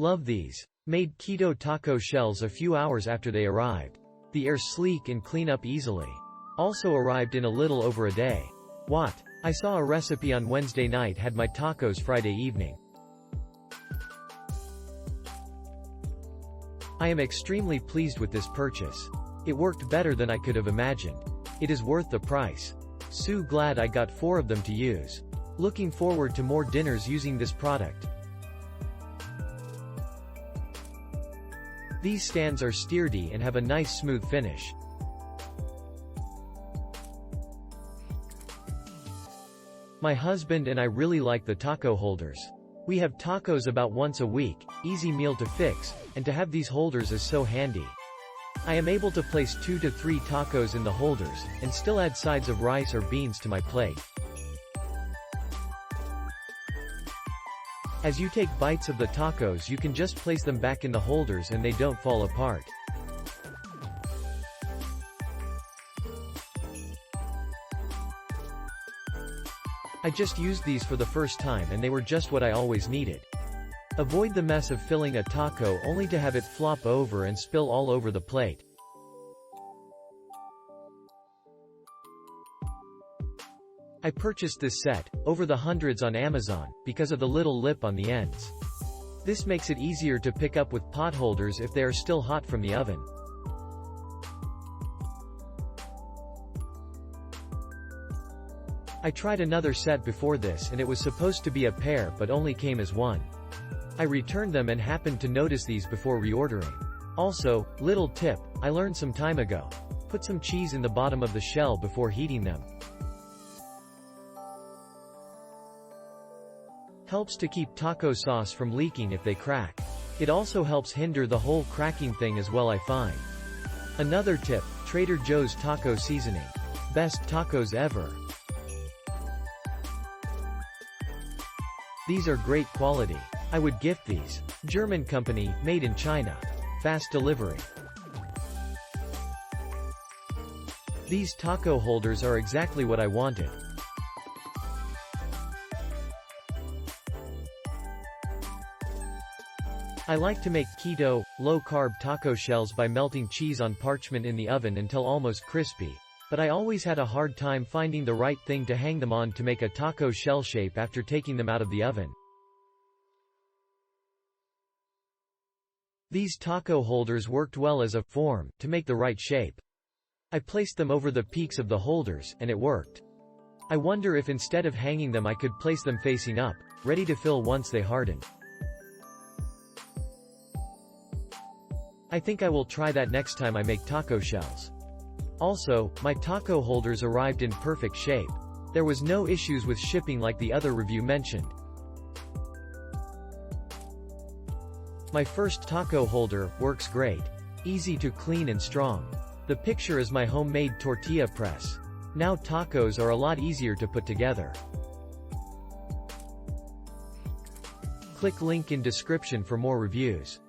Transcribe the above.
Love these. Made keto taco shells a few hours after they arrived. They are sleek and clean up easily. Also arrived in a little over a day. What? I saw a recipe on Wednesday night, had my tacos Friday evening. I am extremely pleased with this purchase. It worked better than I could have imagined. It is worth the price. Sooo, glad I got 4 of them to use. Looking forward to more dinners using this product. These stands are steardy and have a nice smooth finish. My husband and I really like the taco holders. We have tacos about once a week, easy meal to fix, and to have these holders is so handy. I am able to place 2 to 3 tacos in the holders, and still add sides of rice or beans to my plate. As you take bites of the tacos, you can just place them back in the holders and they don't fall apart. I just used these for the first time and they were just what I always needed. Avoid the mess of filling a taco only to have it flop over and spill all over the plate. I purchased this set, over the hundreds on Amazon, because of the little lip on the ends. This makes it easier to pick up with pot holders if they are still hot from the oven. I tried another set before this and it was supposed to be a pair but only came as one. I returned them and happened to notice these before reordering. Also, little tip, I learned some time ago. Put some cheese in the bottom of the shell before heating them. Helps to keep taco sauce from leaking if they crack. It also helps hinder the whole cracking thing as well, I find. Another tip, Trader Joe's taco seasoning. Best tacos ever. These are great quality. I would gift these. German company, made in China. Fast delivery. These taco holders are exactly what I wanted. I like to make keto, low-carb taco shells by melting cheese on parchment in the oven until almost crispy, but I always had a hard time finding the right thing to hang them on to make a taco shell shape after taking them out of the oven. These taco holders worked well as a form to make the right shape. I placed them over the peaks of the holders, and it worked. I wonder if instead of hanging them I could place them facing up, ready to fill once they harden. I think I will try that next time I make taco shells. Also, my taco holders arrived in perfect shape. There was no issues with shipping like the other review mentioned. My first taco holder works great. Easy to clean and strong. The picture is my homemade tortilla press. Now tacos are a lot easier to put together. Click link in description for more reviews.